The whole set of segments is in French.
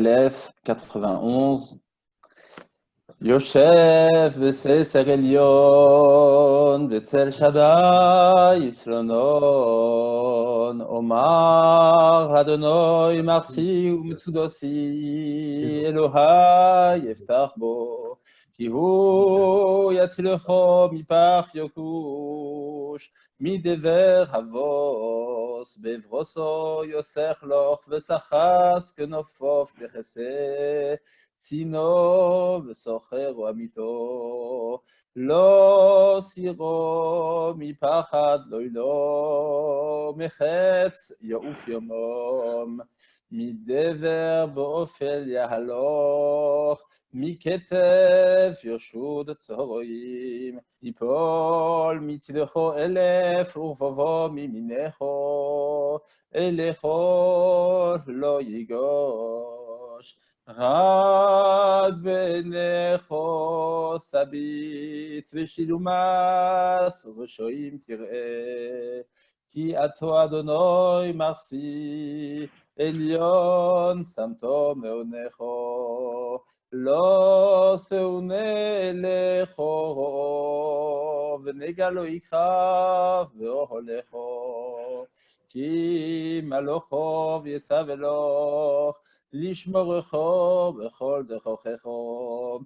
Aleph 91. יושב בססר עליון, בצל שדי יצלונון, אומר אדוני מרצי ומצודוסי, אלוהי יפתח בו, כי הוא יצילך מפח יוקוש, מדבר הבוס, בברוסו יוסך לוך ושחס כנופוף לכסה, צינו וסוחר עמיתו, לא סירו מפחד לא ילו, מחץ יעוף יומום, מדבר באופל יהלוך, מכתף יושוד צהרויים, יפול מצדכו 1000 ורבבו מימינךו, אלכו לא יגוש. רק בעיניכו סביט ושילומס ובשועים תראה, כי עתו אדוני מרסי, עליון שמתו מעונךו, לא שאונה אליכו רוב, ונגע לא יכחף ואוהלכו, כי מלוכו ויצב אלוך, לשמורכו בכל דרכיכו,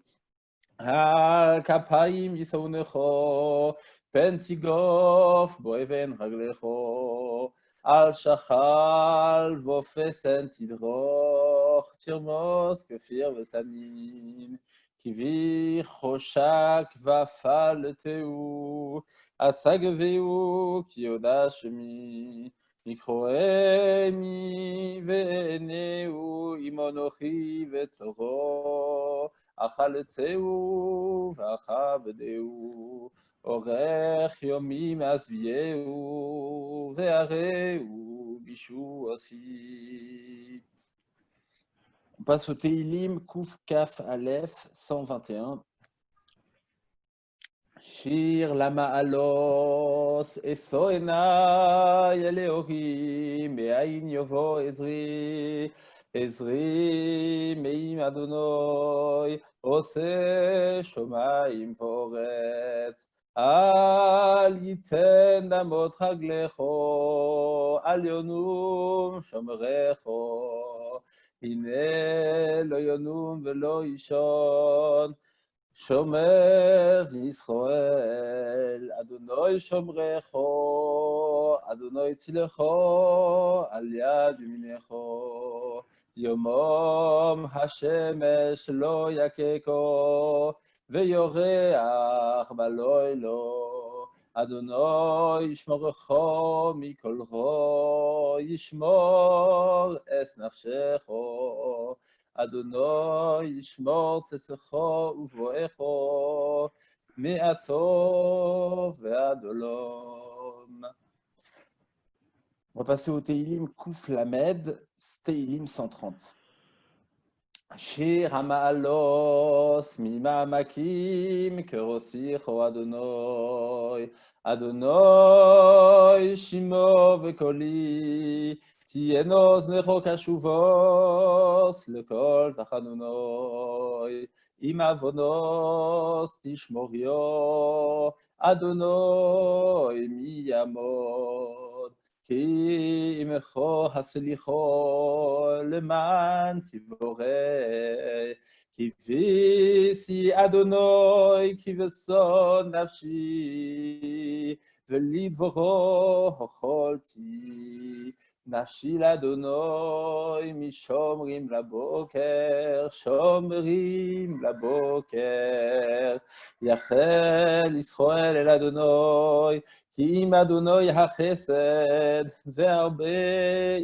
על כפיים ישאונכו, פן תיגוף בו אבן רגליכו, על שחל ופסן תדרוך, תרמוס כפיר ותנין, כבי חושק ופלטהו, אסגבהו כי יודע שמי, יקחוני ועיניהו עם אנוכי וצורו, אכלצהו ואכבדהו, אורך יומי מעזביהו, והראהו בישועתי. On passe au Teilim Kouf Kaf Aleph 121. שיר למעלות, אשא עיני אל אלוהים, מאין יבוא עזרי, עזרי מעם אדוני, עושה שמים וארץ. אל ייתן דמות רגליך, אל ינום שומרך, הנה לא ינום ולא יישן, שומר ישראל, אדוני שומרכו, אדוני צילךו, על יד ימינךו, יומם השמש לא יככו, ויורח בלילו, אדוני ישמורכו מכל רע, ישמור את נפשךו, אדוני ישמור צאתךו ובואךו, מעתה ועד עולם. On va passer au Teilim Kouf Lamed, Teilim 130. שיר המעלות ממעמקים כרוסיכו אדוני, אדוני שמו וקולי, תהיינה אוזניכו קשובות לכל תחנוני, אם עוונות תשמוריו, אדוני מי יעמוד, כי עמך הסליחו למען תבורך, כיביסי אדוני כבשון נפשי, ולדברו אכלתי. נפשי לאדוני משומרים לבוקר, שומרים לבוקר. יחל ישראל אל אדוני, כי עם אדוני החסד, והרבה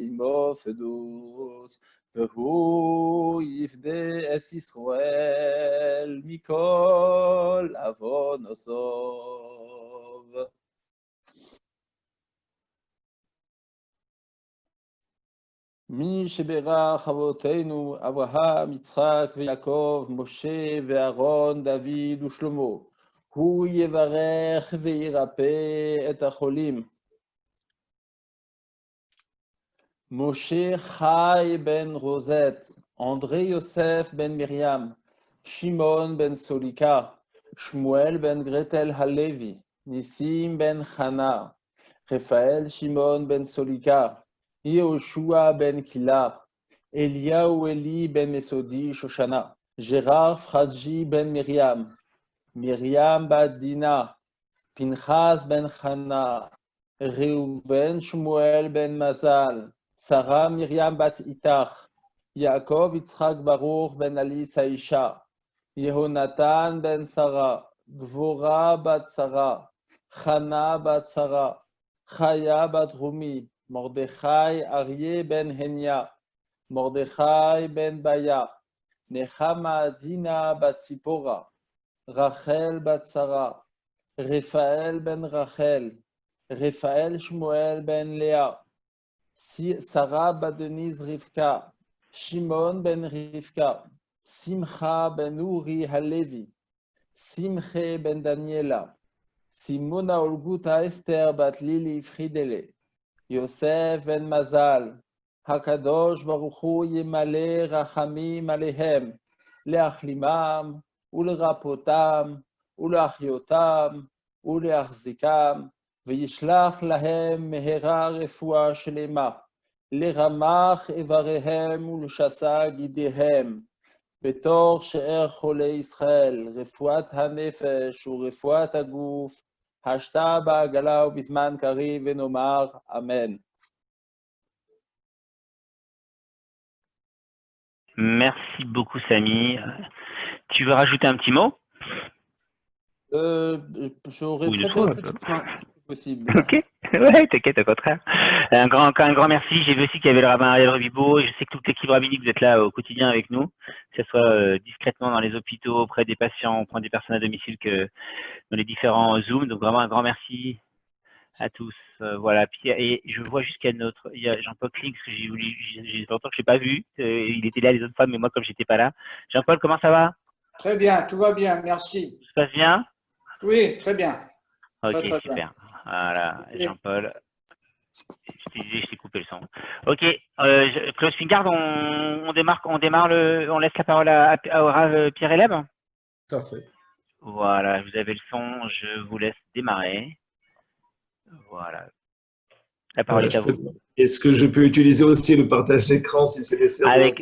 עמו פדוס, והוא יפדה את ישראל מכל עוונותיו. מי שברך אבותינו, אברהם, יצחק ויעקב, משה ואהרון, דוד ושלמה, הוא יברך וירפא את החולים. משה חי בן רוזט, André Yosef ben Miriam, Shimon ben Solika, Shmuel ben Gretel Halevi, Nissim ben Chana, Raphaël Shimon ben Solika, Yehoshua ben Kila, Eliaou Eli ben Mesodi Shoshana, Gérard Fradji ben Miriam, Miriam bat Dina, Pinchas ben Chana, Reuven Shmuel ben Mazal, Sarah Miriam bat Itach, Yaakov Yitzchak Baruch ben Ali Saisha, Yehonatan ben Sarah, Dvorah bat Sarah, Chana bat Sarah, Chaya bat Rumi, Mordechai Aryeh ben Henya, Mordechai ben Baya, Nechama Dina bat Zipora, Rachel bat Sarah, Raphaël ben Rachel, Raphaël Shmuel ben Léa, Sarah bat Denise Rivka, Shimon ben Rivka, Simcha ben Uri Halevi, Simche ben Daniela, Simona Olguta Esther bat Lili Fridele, Yosef ben Mazal, Hakadosh Baruch Hu Yemale Rachamim Alehem, Leachlimam, Ulerapotam, Uleachyotam, Uleachzikam, וישלח להם מהרה רפואה שלמה, לרמח איבריהם ולשסה גידיהם, בתור שאר חולי ישראל, רפואת הנפש ורפואת הגוף, השתה בעגלה ובזמן קריב ונאמר אמן. Merci beaucoup, Samy. Tu veux rajouter un petit mot? J'aurais préféré si possible. Ok, ouais, t'inquiète, au contraire. Un grand merci. J'ai vu aussi qu'il y avait le rabbin Ariel Rebibo. Je sais que toute l'équipe rabbinique, vous êtes là au quotidien avec nous, que ce soit discrètement dans les hôpitaux, auprès des patients, auprès des personnes à domicile, que dans les différents Zooms. Donc vraiment un grand merci à tous. Voilà. Puis, et je vois juste qu'il y a Jean-Paul Klings, que j'ai longtemps que je n'ai pas vu. Il était là les autres fois, mais moi, comme j'étais pas là. Jean-Paul, comment ça va? Très bien, tout va bien, merci. Ça se passe bien? Oui, très bien. Ok, très super. bien. Voilà, Jean-Paul. Je t'ai coupé le son. Ok, Klaus Fingard, on laisse la parole au Rav Pierre Eleb. Tout à fait. Voilà, vous avez le son, je vous laisse démarrer. Voilà. La parole est à vous. Est-ce que je peux utiliser aussi le partage d'écran si c'est nécessaire?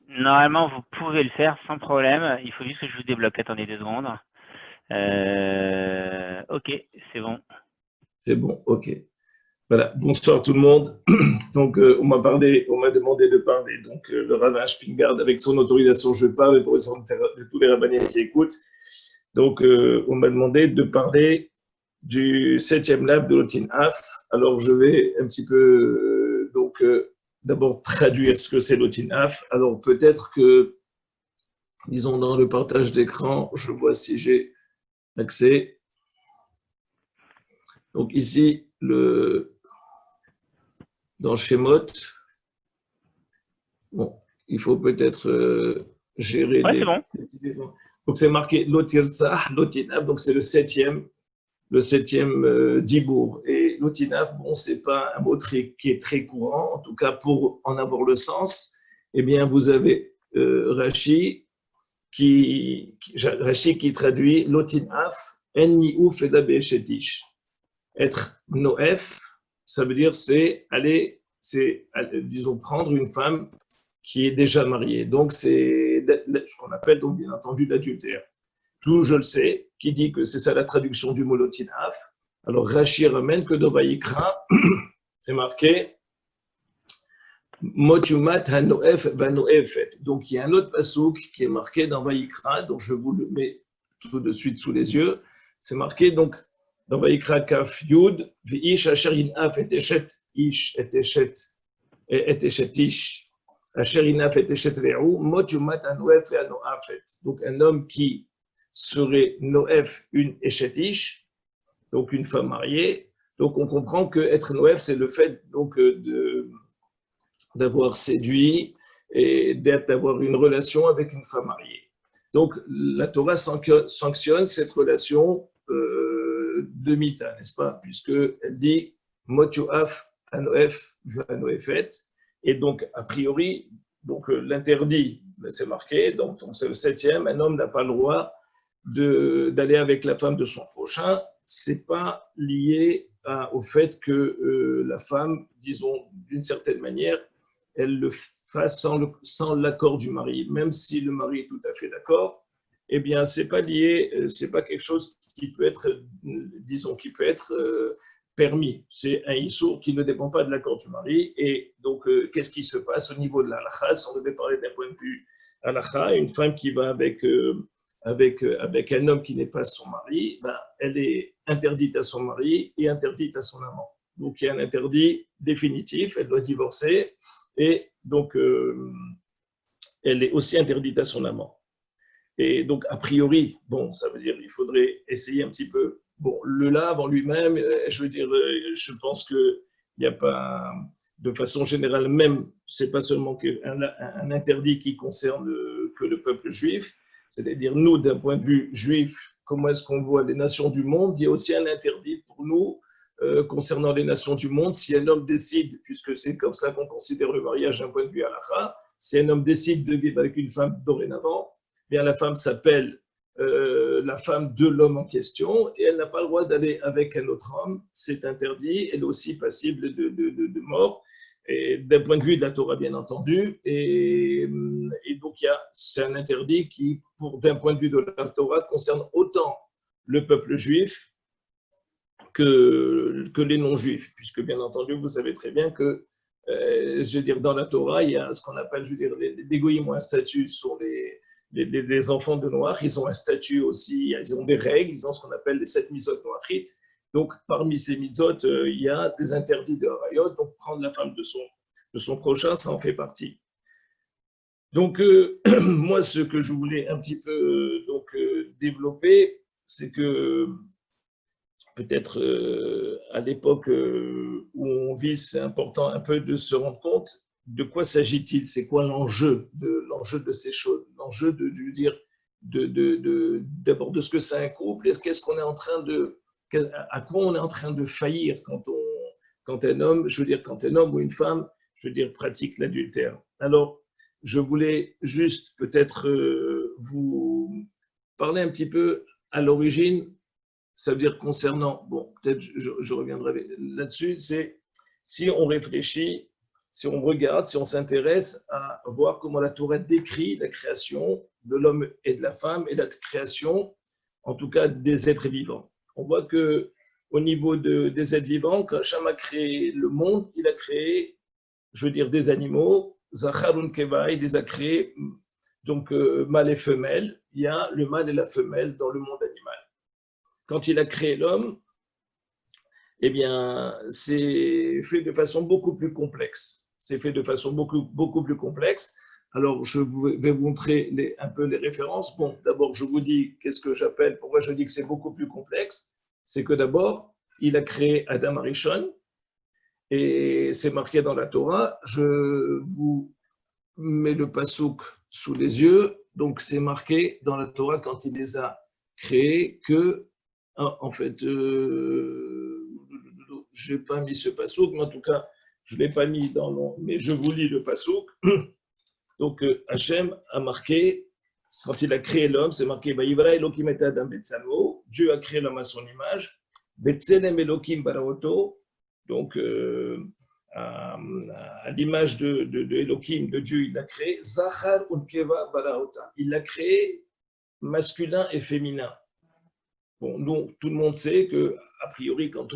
Normalement, vous pouvez le faire sans problème. Il faut juste que je vous débloque. Attendez 2 secondes. Ok, c'est bon. C'est bon, ok. Voilà, bonsoir tout le monde. Donc, on m'a demandé de parler. Donc, le rabbin Spingard, avec son autorisation, je parle, le professeur de tous les rabbiniens qui écoutent. Donc, on m'a demandé de parler du 7e lab de Lotin Af. Alors, je vais un petit peu, d'abord traduire ce que c'est Lotin Af. Alors, peut-être que, disons, dans le partage d'écran, je vois si j'ai accès. Donc, ici, dans Shemot, bon, il faut peut-être gérer ouais, les bon. Donc, c'est marqué Lotirza, Lotinaf, donc c'est le septième dibour. Et Lotinaf, bon, c'est pas un mot qui est très courant, en tout cas pour en avoir le sens. Eh bien, vous avez Rashi qui traduit Lotinaf, Enni ouf et dabé shetish. Être noef, ça veut dire disons, prendre une femme qui est déjà mariée. Donc, c'est ce qu'on appelle, donc, bien entendu, l'adultère. Tout, je le sais, qui dit que c'est ça la traduction du mot Lotinaf. Alors, Rashi ramène que dans Vaïkra, c'est marqué Motumat hanoef vanoefet. Donc, il y a un autre pasouk qui est marqué dans Vaïkra, donc je vous le mets tout de suite sous les yeux. C'est marqué, donc, dans Vaïkra Kaf Yud, V'ish asher yinaf et eshet ish et eshet ish, asher yinaf et eshet re'u, mot yumat anoef et anoafet. Donc un homme qui serait noef, une eshet ish, donc une femme mariée. Donc on comprend que être noef, c'est le fait donc d'avoir séduit et d'avoir une relation avec une femme mariée. Donc la Torah sanctionne cette relation de Mita, n'est-ce pas? Puisqu'elle dit Motuaf Anoef Vanoefet. Et donc, a priori, Donc l'interdit, c'est marqué, donc c'est le 7e, un homme n'a pas le droit d'aller avec la femme de son prochain. C'est pas lié au fait que la femme, disons d'une certaine manière, elle le fasse sans l'accord du mari, même si le mari est tout à fait d'accord. Eh bien, c'est pas lié, c'est pas quelque chose qui peut être, disons, qui peut être permis. C'est un issour qui ne dépend pas de l'accord du mari. Et donc, qu'est-ce qui se passe au niveau de la halakha? Si on devait parler d'un point de vue halakha, une femme qui va avec un homme qui n'est pas son mari, ben, elle est interdite à son mari et interdite à son amant. Donc, il y a un interdit définitif, elle doit divorcer et donc, elle est aussi interdite à son amant. Et donc, a priori, bon, ça veut dire qu'il faudrait essayer un petit peu. Bon, le lave en lui-même, je veux dire, je pense qu'il n'y a pas, de façon générale, même, c'est pas seulement un interdit qui concerne que le peuple juif, c'est-à-dire nous, d'un point de vue juif, comment est-ce qu'on voit les nations du monde, il y a aussi un interdit pour nous concernant les nations du monde. Si un homme décide, puisque c'est comme cela qu'on considère le mariage d'un point de vue halakha, si un homme décide de vivre avec une femme dorénavant, bien la femme s'appelle la femme de l'homme en question et elle n'a pas le droit d'aller avec un autre homme, c'est interdit, elle est aussi passible de mort, et d'un point de vue de la Torah bien entendu, et donc c'est un interdit qui, d'un point de vue de la Torah, concerne autant le peuple juif que les non-juifs, puisque bien entendu vous savez très bien que je veux dire, dans la Torah, il y a ce qu'on appelle, je veux dire, les goïms ont un statut sur les enfants de Noach, ils ont un statut aussi, ils ont des règles, ils ont ce qu'on appelle les 7 mitzvot noachites. Donc, parmi ces mitzvot, il y a des interdits de harayot, donc prendre la femme de son prochain, ça en fait partie. Donc, moi, ce que je voulais un petit peu développer, c'est que peut-être à l'époque où on vit, c'est important un peu de se rendre compte de quoi s'agit-il, c'est quoi l'enjeu de ces choses, l'enjeu de dire d'abord de ce que c'est un couple, qu'est-ce qu'on est en train à quoi on est en train de faillir quand un homme, je veux dire quand un homme ou une femme, je veux dire pratique l'adultère. Alors, je voulais juste peut-être vous parler un petit peu à l'origine. Ça veut dire concernant, bon, peut-être je reviendrai là-dessus, c'est si on réfléchit, si on regarde, si on s'intéresse à voir comment la Torah décrit la création de l'homme et de la femme et la création, en tout cas, des êtres vivants. On voit qu'au niveau des êtres vivants, quand Hachem a créé le monde, il a créé, je veux dire, des animaux, Zacharun Keva, il les a créés, donc mâle et femelle. Il y a le mâle et la femelle dans le monde animal. Quand il a créé l'homme, eh bien, c'est fait de façon beaucoup plus complexe. C'est fait de façon beaucoup plus complexe. Alors, je vais vous montrer un peu les références. Bon, d'abord, je vous dis qu'est-ce que j'appelle, pourquoi je dis que c'est beaucoup plus complexe. C'est que d'abord, il a créé Adam Arishon, et c'est marqué dans la Torah. Je vous mets le passouk sous les yeux. Donc, c'est marqué dans la Torah quand il les a créés que en fait, je n'ai pas mis ce passouk, mais en tout cas, je ne l'ai pas mis dans mais je vous lis le passouk. Donc, Hachem a marqué, quand il a créé l'homme, c'est marqué Vayivra Elokim et Adam Betzalmo, Dieu a créé l'homme à son image, Betzelem Elokim Baraoto, donc à l'image de Elokim, de Dieu, il l'a créé, Zachar Unkeva Baraota, il l'a créé masculin et féminin. Bon, donc, tout le monde sait que, a priori, quand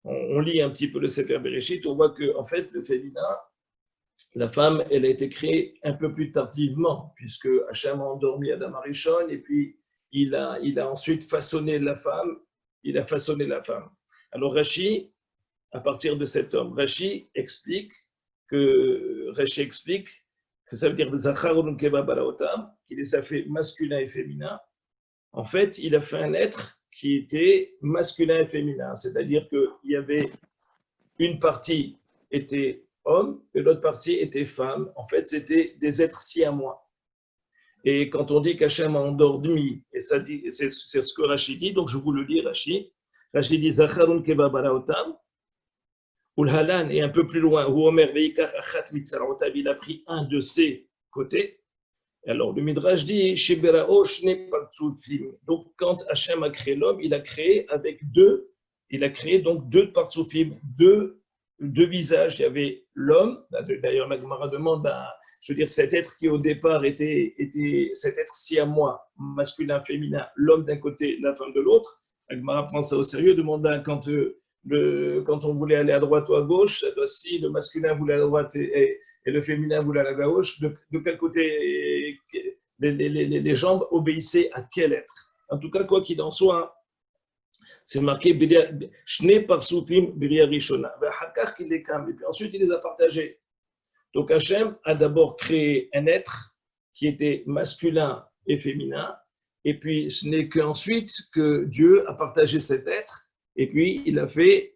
on lit un petit peu le Sefer Bereshit, on voit que, en fait, le féminin, la femme, elle a été créée un peu plus tardivement, puisque Hachem a endormi Adam Arishon, et puis il a ensuite façonné la femme. Il a façonné la femme. Alors Rashi, à partir de cet homme, Rashi explique que ça veut dire Zacharun Keva Baraotam, qu'il les a fait masculin et féminin. En fait, il a fait un être qui était masculin et féminin, c'est-à-dire qu'il y avait une partie était homme et l'autre partie était femme. En fait, c'était des êtres siamois. Et quand on dit qu'Hachem a endormi, et ça dit, c'est ce que Rashi dit, donc je vous le lis, Rashi dit Zacharun Keva Baraotam, Ulhalan est un peu plus loin, où Omer Veikach Achat Mitzarotav, il a pris un de ses côtés. Alors le Midrash dit Sheberao Shne Partsufim. Donc quand Hachem a créé l'homme, il a créé avec deux, il a créé donc deux Partsufim, deux visages. Il y avait l'homme, d'ailleurs la Gemara demande, je veux dire, cet être qui au départ était cet être siamois, masculin, féminin, l'homme d'un côté, la femme de l'autre. La Gemara prend ça au sérieux, demande quand on voulait aller à droite ou à gauche, si le masculin voulait à droite et le féminin voulait aller à gauche, de quel côté les jambes obéissaient à quel être. En tout cas, quoi qu'il en soit, c'est marqué Shne Parsufim Biria Rishona. Et puis ensuite, il les a partagés. Donc Hachem a d'abord créé un être qui était masculin et féminin, et puis ce n'est qu'ensuite que Dieu a partagé cet être, et puis il a fait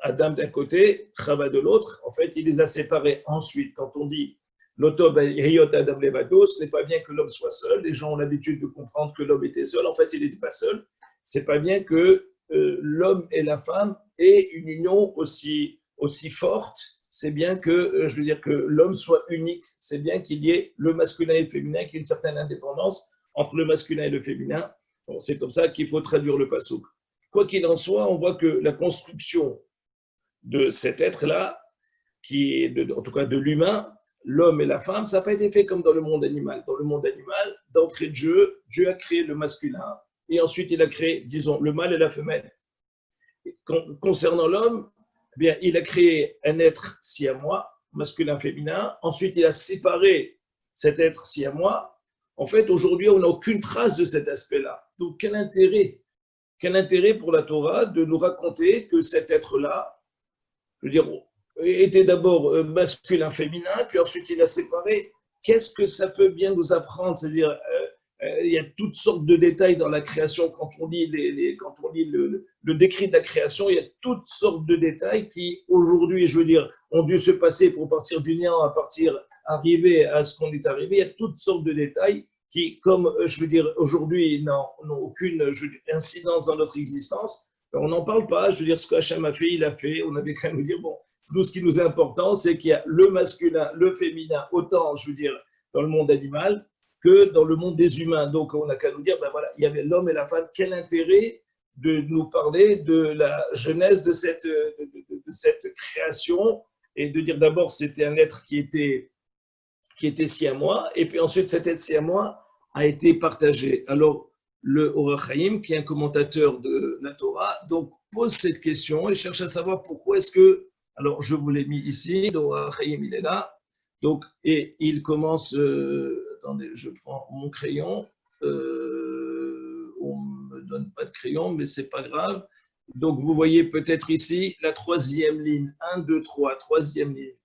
Adam d'un côté, Chava de l'autre. En fait, il les a séparés ensuite. Quand on dit l'Otob Heyot Adam Levado, ce n'est pas bien que l'homme soit seul. Les gens ont l'habitude de comprendre que l'homme était seul. En fait, il n'était pas seul. C'est pas bien que l'homme et la femme aient une union aussi forte. C'est bien que, je veux dire, que l'homme soit unique. C'est bien qu'il y ait le masculin et le féminin, qu'il y ait une certaine indépendance entre le masculin et le féminin. Bon, c'est comme ça qu'il faut traduire le passouk. Quoi qu'il en soit, on voit que la construction de cet être-là, qui est en tout cas de l'humain, l'homme et la femme, ça n'a pas été fait comme dans le monde animal. Dans le monde animal, d'entrée de jeu, Dieu a créé le masculin et ensuite il a créé, disons, le mâle et la femelle. Concernant l'homme, eh bien, il a créé un être siamois, masculin-féminin. Ensuite, il a séparé cet être siamois. En fait, aujourd'hui, on n'a aucune trace de cet aspect-là. Donc, quel intérêt pour la Torah de nous raconter que cet être-là, je veux dire, était d'abord masculin-féminin, puis ensuite il a séparé. Qu'est-ce que ça peut bien nous apprendre? C'est-à-dire, il y a toutes sortes de détails dans la création. Quand on lit le décrit de la création, il y a toutes sortes de détails qui, aujourd'hui, je veux dire, ont dû se passer pour partir du néant arriver à ce qu'on est arrivé. Il y a toutes sortes de détails qui, comme je veux dire, aujourd'hui, n'ont aucune incidence dans notre existence. On n'en parle pas. Je veux dire, ce que Hachem a fait, il a fait. On avait qu'à nous dire, bon, tout ce qui nous est important, c'est qu'il y a le masculin, le féminin, autant, je veux dire, dans le monde animal que dans le monde des humains. Donc, on n'a qu'à nous dire, ben voilà, il y avait l'homme et la femme. Quel intérêt de nous parler de la genèse de cette création et de dire d'abord, c'était un être qui était siamois, et puis ensuite, cet être siamois a été partagé. Alors, le Or HaChaim, qui est un commentateur de la Torah, donc pose cette question et cherche à savoir pourquoi est-ce que, alors je vous l'ai mis ici, le Or HaChaim, il est là, donc, et il commence, attendez, je prends mon crayon, on ne me donne pas de crayon, mais c'est pas grave. Donc, vous voyez peut-être ici la troisième ligne, 1, 2, 3, troisième ligne.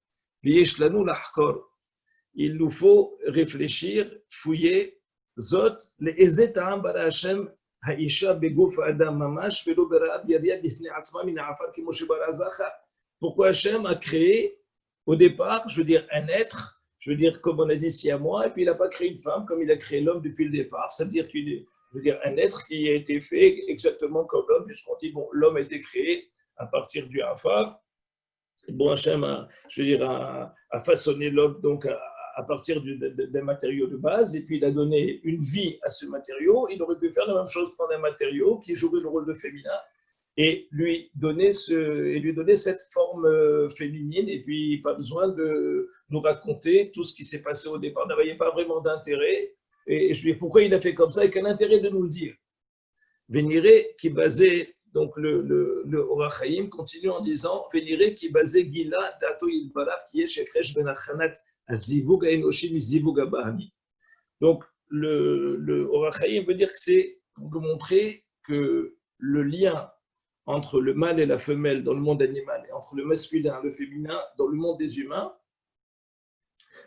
V'yeshlanu lahkor. Il nous faut réfléchir, fouiller, zot, les ezetam bara Hashem haisha beguf adam mamash velo berab yadia bifnei asma min ha'afar ki Moshe bara zachar. Pourquoi Hashem a créé au départ, je veux dire, un être, je veux dire, comme on a dit ici à moi, et puis il n'a pas créé une femme comme il a créé l'homme depuis le départ. Ça veut dire qu'il est, je veux dire, un être qui a été fait exactement comme l'homme, puisqu'on dit, bon, l'homme a été créé à partir du ha'afar. Bon, Hashem a, je veux dire, a façonné l'homme donc à partir d'un matériau de base, et puis il a donné une vie à ce matériau. Il aurait pu faire la même chose, prendre un matériau qui jouerait le rôle de féminin et lui donner cette forme féminine, et puis pas besoin de nous raconter tout ce qui s'est passé au départ. Il n'y avait pas vraiment d'intérêt. Et je lui dis pourquoi il a fait comme ça et quel intérêt de nous le dire. Véniré qui basait, donc le Or HaChaim continue en disant Véniré qui basait Gila Dato Yilbarach qui est chez Fresh Ben Achanat. Donc, le Or HaChaim veut dire que c'est pour nous montrer que le lien entre le mâle et la femelle dans le monde animal et entre le masculin et le féminin dans le monde des humains,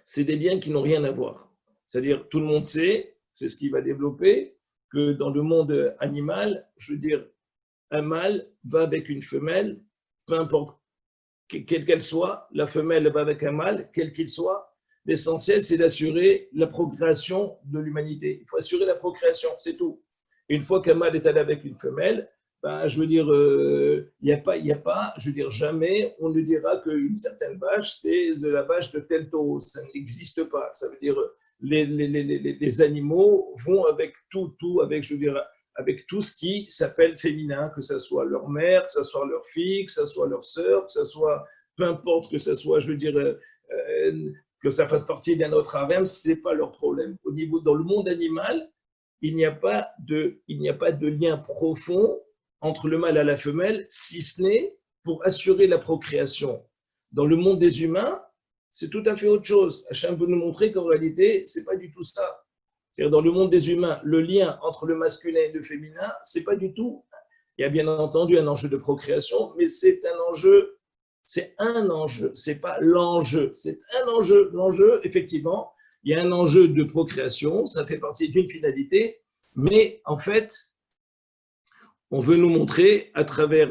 c'est des liens qui n'ont rien à voir. C'est-à-dire, tout le monde sait, c'est ce qu'il va développer, que dans le monde animal, je veux dire, un mâle va avec une femelle, peu importe quelle qu'elle soit, la femelle va avec un mâle, quel qu'il soit. L'essentiel, c'est d'assurer la procréation de l'humanité. Il faut assurer la procréation, c'est tout. Et une fois qu'un mâle est allé avec une femelle, ben, je veux dire, il y a pas, je veux dire, jamais on ne dira qu'une certaine vache, c'est de la vache de tel taureau. Ça n'existe pas. Ça veut dire, les animaux vont avec tout, avec, je veux dire, avec tout ce qui s'appelle féminin, que ce soit leur mère, que ce soit leur fille, que ce soit leur sœur, que ce soit, peu importe, que ce soit, je veux dire, que ça fasse partie d'un autre harem, ce n'est pas leur problème. Au niveau, dans le monde animal, il n'y a pas de lien profond entre le mâle et la femelle, si ce n'est pour assurer la procréation. Dans le monde des humains, c'est tout à fait autre chose. Hachem veut nous montrer qu'en réalité, ce n'est pas du tout ça. C'est-à-dire, dans le monde des humains, le lien entre le masculin et le féminin, ce n'est pas du tout. Il y a bien entendu un enjeu de procréation, mais c'est un enjeu, c'est pas l'enjeu, c'est un enjeu. L'enjeu, effectivement, il y a un enjeu de procréation, ça fait partie d'une finalité, mais en fait, on veut nous montrer à travers, la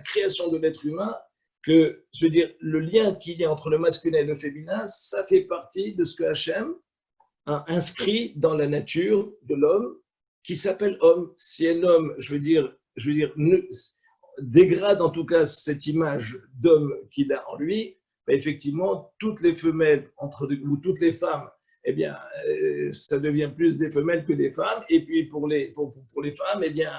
création de l'être humain que, je veux dire, le lien qu'il y a entre le masculin et le féminin, ça fait partie de ce que Hachem a inscrit dans la nature de l'homme, qui s'appelle homme. Si un homme, je veux dire, dégrade en tout cas cette image d'homme qu'il a en lui, ben effectivement, toutes les femelles ou toutes les femmes, eh bien, ça devient plus des femelles que des femmes. Et puis pour les femmes, eh bien,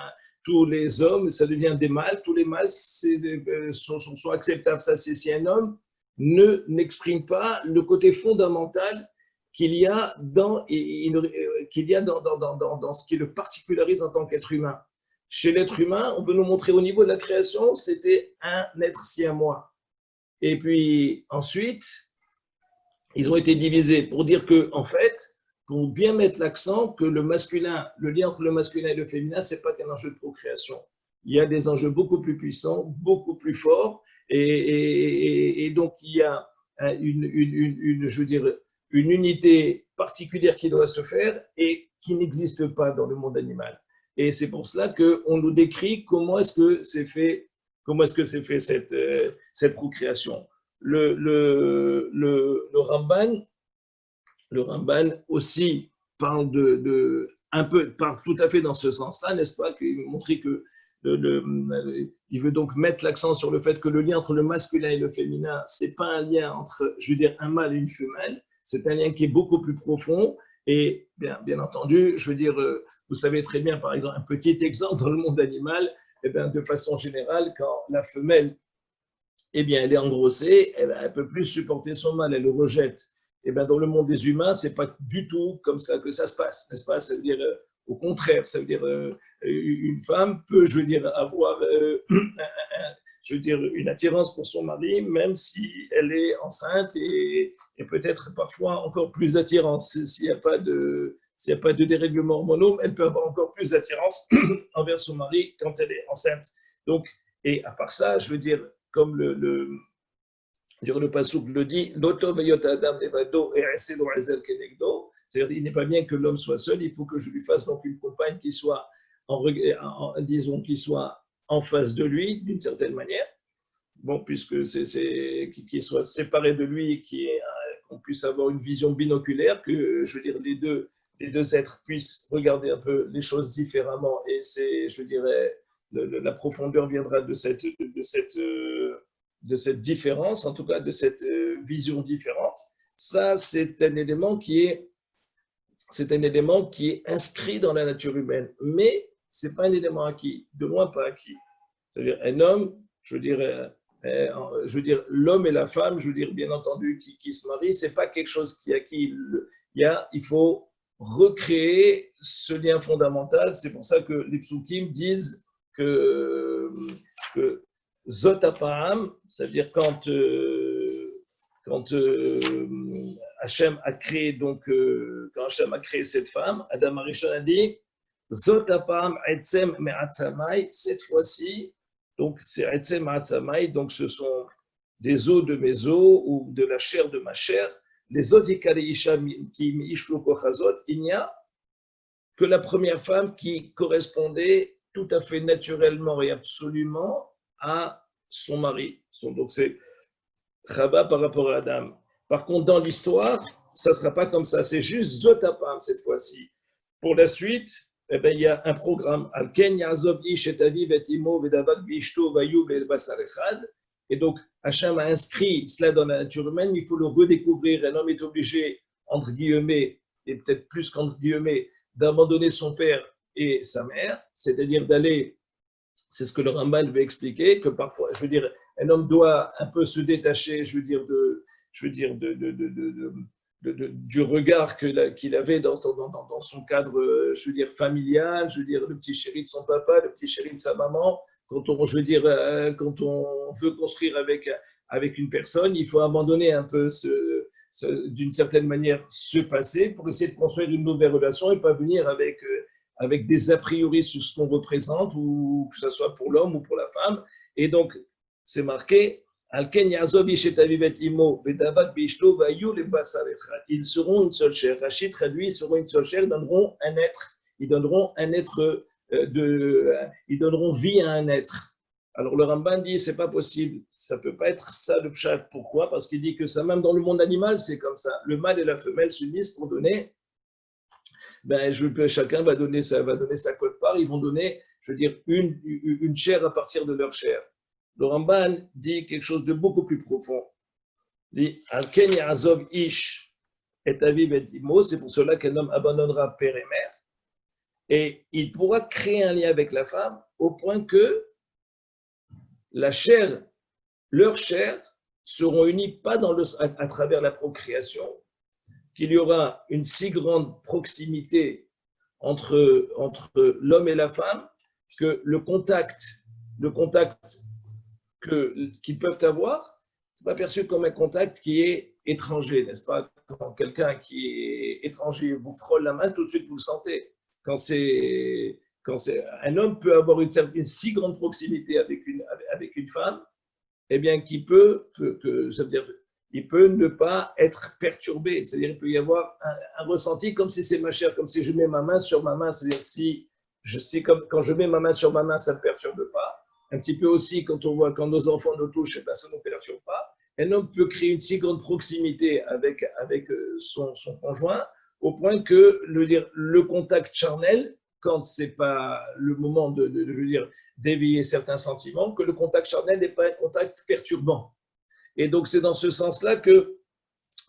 tous les hommes, ça devient des mâles. Tous les mâles sont acceptables. Ça, c'est si un homme n'exprime pas le côté fondamental qu'il y a dans ce qui le particularise en tant qu'être humain. Chez l'être humain, on peut nous montrer au niveau de la création, c'était un être si à moi. Et puis ensuite, ils ont été divisés pour dire que, en fait, pour bien mettre l'accent que le lien entre le masculin et le féminin, c'est pas qu'un enjeu de procréation. Il y a des enjeux beaucoup plus puissants, beaucoup plus forts, et donc il y a je veux dire, une unité particulière qui doit se faire et qui n'existe pas dans le monde animal. Et c'est pour cela qu'on nous décrit comment est-ce que c'est fait cette procréation. Le Ramban aussi parle parle tout à fait dans ce sens-là, n'est-ce pas, qu'il veut montrer que il veut donc mettre l'accent sur le fait que le lien entre le masculin et le féminin, c'est pas un lien entre, je veux dire, un mâle et une femelle, c'est un lien qui est beaucoup plus profond. Et bien entendu, je veux dire, vous savez très bien, par exemple, un petit exemple dans le monde animal, eh bien, de façon générale, quand la femelle, eh bien, elle est engrossée, elle ne peut plus supporter son mâle, elle le rejette. Eh bien, dans le monde des humains, ce n'est pas du tout comme ça que ça se passe, n'est-ce pas? Ça veut dire, au contraire, ça veut dire, une femme peut, je veux dire, avoir je veux dire, une attirance pour son mari, même si elle est enceinte et peut-être parfois encore plus d'attirance. S'il n'y a pas de dérèglement hormonal, elle peut avoir encore plus d'attirance envers son mari quand elle est enceinte. Donc, et à part ça, je veux dire, comme le passouk le dit, c'est-à-dire il n'est pas bien que l'homme soit seul, il faut que je lui fasse donc une compagne qui soit, qui soit en face de lui, d'une certaine manière, bon, puisque qu'il soit séparé de lui, qu'on puisse avoir une vision binoculaire, que, je veux dire, les deux êtres puissent regarder un peu les choses différemment, et je dirais, la profondeur viendra de cette différence, en tout cas de cette vision différente. Ça, c'est un élément qui est inscrit dans la nature humaine, mais ce n'est pas un élément acquis, de loin pas acquis. C'est-à-dire un homme, je veux dire l'homme et la femme, je veux dire bien entendu qui se marient, c'est pas quelque chose qui est acquis. Il faut recréer ce lien fondamental. C'est pour ça que les psukim disent que Zot Apaham, c'est-à-dire quand Hachem a créé quand Hachem a créé cette femme, Adam Arishon a dit Zot Apaham Etzem Me'atzamai, cette fois-ci, donc c'est Etzem Me'atzamai, donc ce sont des os de mes os ou de la chair de ma chair. Les autres qui m'ishlo kochazot, il n'y a que la première femme qui correspondait tout à fait naturellement et absolument à son mari. Donc c'est Chava par rapport à Adam. Par contre, dans l'histoire, ça ne sera pas comme ça. C'est juste Zot Apaham cette fois-ci. Pour la suite, eh ben, il y a un programme. Al-Ken Yazov Ish et Aviv et Imo Vedavad Bishto Vayou Basar Echad. Et donc, Hachem a inscrit cela dans la nature humaine, il faut le redécouvrir. Un homme est obligé, entre guillemets, et peut-être plus qu'entre guillemets, d'abandonner son père et sa mère, c'est-à-dire d'aller, c'est ce que le Rambam veut expliquer, que parfois, je veux dire, un homme doit un peu se détacher, je veux dire, du regard qu'il avait dans son cadre, je veux dire, familial, je veux dire, le petit chéri de son papa, le petit chéri de sa maman. Quand on veut construire avec une personne, il faut abandonner un peu d'une certaine manière ce passé pour essayer de construire une nouvelle relation et pas venir avec des a priori sur ce qu'on représente, ou que ce soit pour l'homme ou pour la femme. Et donc, c'est marqué, ils seront une seule chair. Rachid traduit, ils seront une seule chair, ils donneront un être. Ils donneront vie à un être. Alors le Ramban dit, c'est pas possible, ça peut pas être ça le pshat. Pourquoi? Parce qu'il dit que ça, même dans le monde animal, c'est comme ça. Le mâle et la femelle s'unissent pour donner. Chacun va donner sa quote-part, ils vont donner, je veux dire, une chair à partir de leur chair. Le Ramban dit quelque chose de beaucoup plus profond. Il dit, Al-Ken Yazov Ish et Aviv et Imo, c'est pour cela qu'un homme abandonnera père et mère, et il pourra créer un lien avec la femme au point que leur chair seront unies pas à travers la procréation, qu'il y aura une si grande proximité entre l'homme et la femme que le contact qu'ils peuvent avoir, c'est pas perçu comme un contact qui est étranger, n'est-ce pas? Quand quelqu'un qui est étranger vous frôle la main, tout de suite vous le sentez. Quand un homme peut avoir une si grande proximité avec une femme, eh bien, ça veut dire, il peut ne pas être perturbé. C'est-à-dire, il peut y avoir un ressenti comme si c'est ma chair, comme si je mets ma main sur ma main. C'est-à-dire, quand je mets ma main sur ma main, ça ne me perturbe pas. Un petit peu aussi, quand nos enfants nous touchent, eh bien, ça ne nous perturbe pas. Un homme peut créer une si grande proximité avec son conjoint, au point que le contact charnel, quand ce n'est pas le moment d'éveiller certains sentiments, que le contact charnel n'est pas un contact perturbant. Et donc, c'est dans ce sens-là que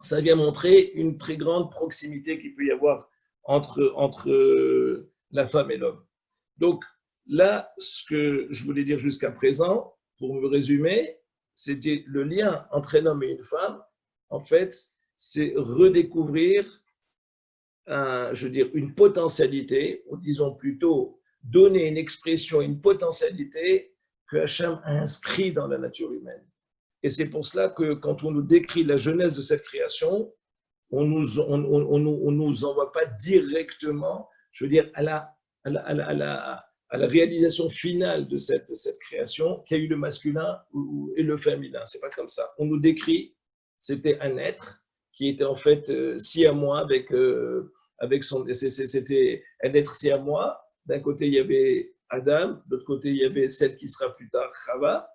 ça vient montrer une très grande proximité qu'il peut y avoir entre la femme et l'homme. Donc, là, ce que je voulais dire jusqu'à présent, pour me résumer, c'était le lien entre un homme et une femme. En fait, c'est redécouvrir une potentialité, ou disons plutôt donner une expression, une potentialité que Hachem a inscrit dans la nature humaine. Et c'est pour cela que quand on nous décrit la genèse de cette création, on nous envoie pas directement, je veux dire, à la réalisation finale de cette création, qu'il y a eu le masculin et le féminin. C'est pas comme ça. On nous décrit, c'était un être qui était en fait siamois avec son. C'était un être siamois. D'un côté, il y avait Adam, de l'autre côté, il y avait celle qui sera plus tard Chava.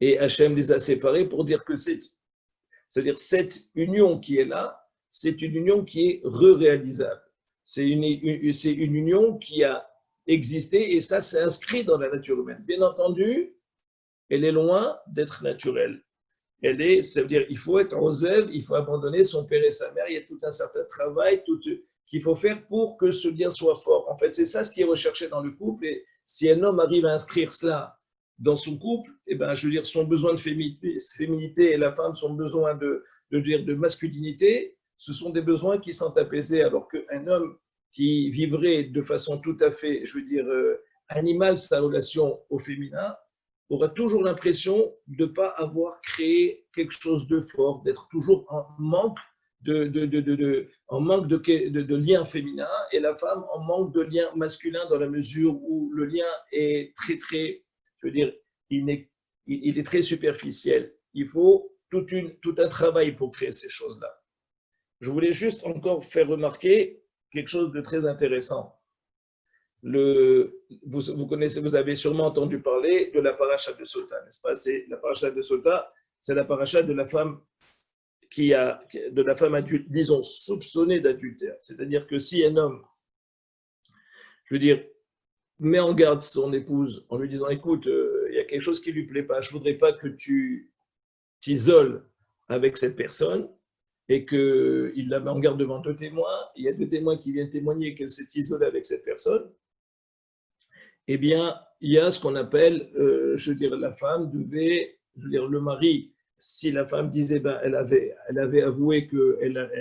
Et Hachem les a séparés pour dire que c'est-à-dire cette union qui est là, c'est une union qui est réalisable. C'est une union qui a existé et ça, c'est inscrit dans la nature humaine. Bien entendu, elle est loin d'être naturelle. Ça veut dire il faut être osev, il faut abandonner son père et sa mère. Il y a tout un certain travail qu'il faut faire pour que ce lien soit fort. En fait, c'est ça ce qui est recherché dans le couple. Et si un homme arrive à inscrire cela dans son couple, eh ben, je veux dire, son besoin de féminité et la femme, son besoin de masculinité, ce sont des besoins qui sont apaisés, alors qu'un homme qui vivrait de façon tout à fait, je veux dire, animale sa relation au féminin, aura toujours l'impression de ne pas avoir créé quelque chose de fort, d'être toujours en manque de lien féminin, et la femme en manque de lien masculin dans la mesure où le lien est très, très, je veux dire, il est très superficiel. Il faut tout un travail pour créer ces choses-là. Je voulais juste encore faire remarquer quelque chose de très intéressant. Vous avez sûrement entendu parler de la paracha de Sota, n'est-ce pas? La paracha de Sota, c'est la paracha de la femme adulte, disons soupçonnée d'adultère. C'est-à-dire que si un homme je veux dire, met en garde son épouse en lui disant, écoute, il y a quelque chose qui ne lui plaît pas, je ne voudrais pas que tu t'isoles avec cette personne, et qu'il la met en garde devant 2 témoins, il y a 2 témoins qui viennent témoigner qu'elle s'est isolée avec cette personne, eh bien, il y a ce qu'on appelle, je veux dire, la femme devait, je veux dire, le mari, si la femme disait, ben, elle avait avoué qu'elle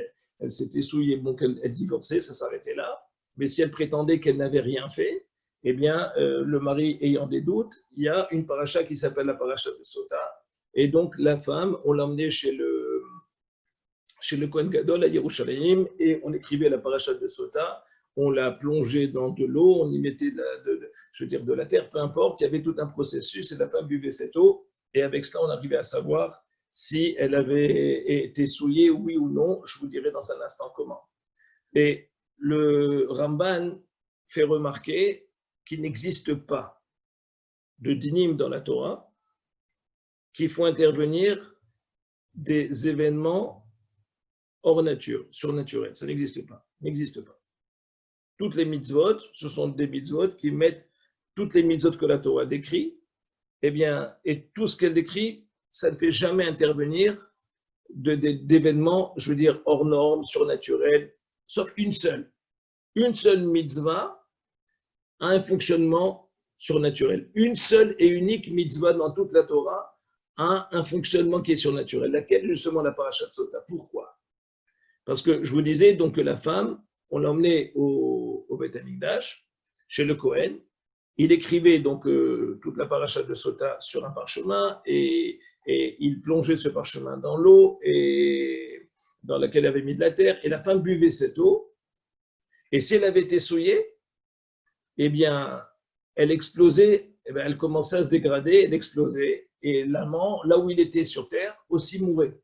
s'était souillée, donc elle divorçait, ça s'arrêtait là, mais si elle prétendait qu'elle n'avait rien fait, eh bien, le mari ayant des doutes, il y a une paracha qui s'appelle la paracha de Sota, et donc la femme, on l'emmenait chez le Kohen Gadol à Yerushalayim, et on écrivait la paracha de Sota, on l'a plongée dans de l'eau, on y mettait je veux dire, de la terre, peu importe, il y avait tout un processus, et la femme buvait cette eau, et avec cela, on arrivait à savoir si elle avait été souillée, oui ou non, je vous dirai dans un instant comment. Et le Ramban fait remarquer qu'il n'existe pas de dinim dans la Torah qui font intervenir des événements hors nature, surnaturels. Ça n'existe pas. Toutes les mitzvot, ce sont des mitzvot qui mettent toutes les mitzvot que la Torah décrit, eh bien, et tout ce qu'elle décrit, ça ne fait jamais intervenir d'événements, je veux dire, hors normes, surnaturels, sauf une seule. Une seule mitzvah a un fonctionnement surnaturel. Une seule et unique mitzvah dans toute la Torah a un fonctionnement qui est surnaturel. Laquelle, justement, la parashat Sota. Pourquoi? Parce que je vous disais donc que la femme, on l'a emmenée au Beth Amikdash, chez le Kohen. Il écrivait donc toute la parashat de Sota sur un parchemin et il plongeait ce parchemin dans l'eau et dans laquelle il avait mis de la terre. Et la femme buvait cette eau. Et si elle avait été souillée, eh bien, elle explosait, eh bien, elle commençait à se dégrader, elle explosait. Et l'amant, là où il était sur terre, aussi mourait.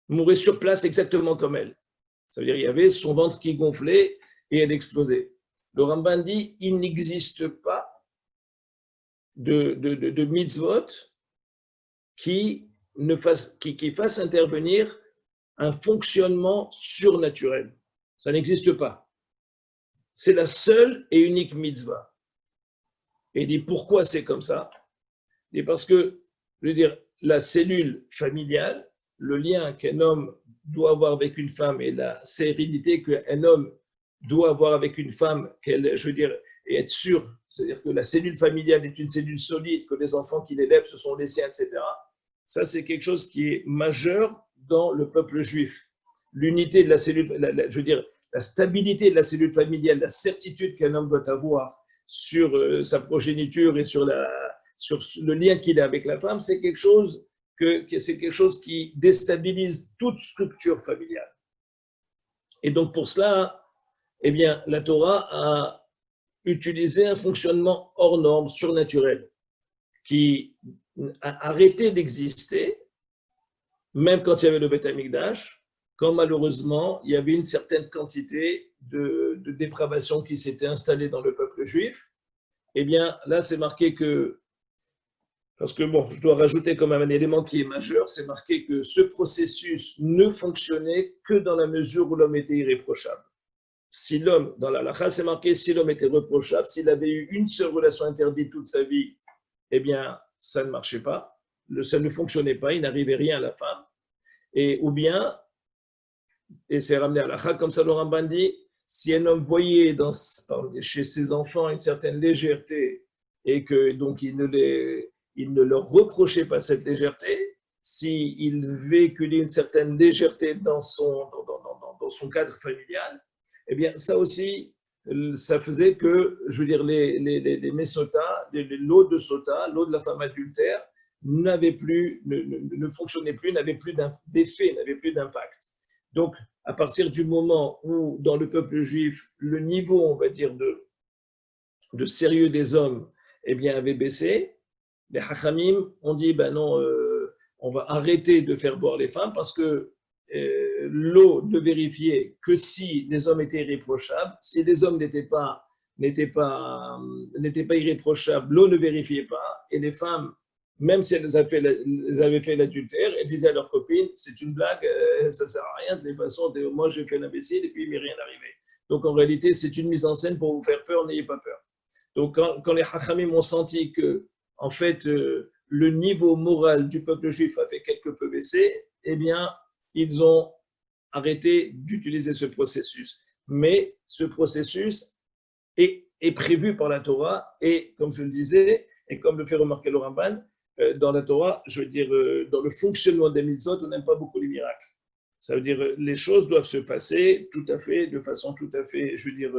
Mourait sur place exactement comme elle. Ça veut dire qu'il y avait son ventre qui gonflait et elle explosait. Le Ramban dit il n'existe pas de mitzvot qui fasse intervenir un fonctionnement surnaturel. Ça n'existe pas. C'est la seule et unique mitzvah. Et il dit pourquoi c'est comme ça? Et parce que, je veux dire, la cellule familiale, le lien qu'un homme doit avoir avec une femme et la sérénité qu'un homme doit avoir avec une femme, je veux dire, et être sûr, c'est-à-dire que la cellule familiale est une cellule solide, que les enfants qu'il élève, ce sont les siens, etc. Ça, c'est quelque chose qui est majeur dans le peuple juif. L'unité de la cellule, je veux dire, la stabilité de la cellule familiale, la certitude qu'un homme doit avoir sur sa progéniture et sur le lien qu'il a avec la femme, c'est quelque chose qui déstabilise toute structure familiale. Et donc pour cela, eh bien, la Torah a utilisé un fonctionnement hors norme, surnaturel, qui a arrêté d'exister, même quand il y avait le Beth Amikdash, quand malheureusement il y avait une certaine quantité de dépravation qui s'était installée dans le peuple juif. Eh bien, là, c'est marqué que, parce que bon, je dois rajouter comme un élément qui est majeur, c'est marqué que ce processus ne fonctionnait que dans la mesure où l'homme était irréprochable. Si l'homme, dans la halakha, c'est marqué, si l'homme était reprochable, s'il avait eu une seule relation interdite toute sa vie, eh bien, ça ne marchait pas, ça ne fonctionnait pas, il n'arrivait rien à la femme. Ou bien, et c'est ramené à l'halakha, comme ça le Ramban dit, si un homme voyait chez ses enfants une certaine légèreté et que donc il ne leur reprochait pas cette légèreté, s'il véhiculait une certaine légèreté dans son cadre familial, eh bien ça aussi, ça faisait que, je veux dire, les Mesota, l'eau de Sota, l'eau de la femme adultère, ne fonctionnait plus, n'avait plus d'effet, n'avait plus d'impact. Donc, à partir du moment où, dans le peuple juif, le niveau, on va dire, de sérieux des hommes, eh bien, avait baissé, les Hachamim ont dit, ben non, on va arrêter de faire boire les femmes parce que l'eau ne vérifiait que si les hommes étaient irréprochables. Si les hommes n'étaient pas irréprochables, l'eau ne vérifiait pas, et les femmes, même si elles avaient fait l'adultère, elles disaient à leurs copines, c'est une blague, ça ne sert à rien, de toute façon, moi j'ai fait l'imbécile et puis il m'est rien arrivé. Donc en réalité, c'est une mise en scène pour vous faire peur, n'ayez pas peur. Donc quand les Hachamim ont senti que, en fait, le niveau moral du peuple juif avait quelque peu baissé, eh bien, ils ont arrêté d'utiliser ce processus. Mais ce processus est prévu par la Torah et, comme je le disais, et comme le fait remarquer le Ramban, dans la Torah, je veux dire, dans le fonctionnement des mitzvot, on n'aime pas beaucoup les miracles. Ça veut dire les choses doivent se passer tout à fait, de façon tout à fait, je veux dire,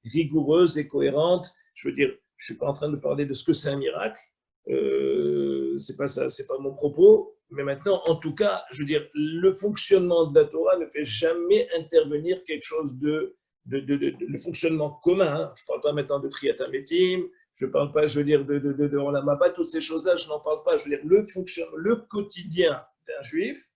rigoureuse et cohérente. Je veux dire, je ne suis pas en train de parler de ce que c'est un miracle. C'est pas ça, c'est pas mon propos. Mais maintenant, en tout cas, je veux dire, le fonctionnement de la Torah ne fait jamais intervenir quelque chose le fonctionnement commun. Hein. Je ne parle pas maintenant de Triyat HaMetim, je ne parle pas, je veux dire, de Olam Haba, toutes ces choses-là, je n'en parle pas. Je veux dire, le quotidien d'un juif,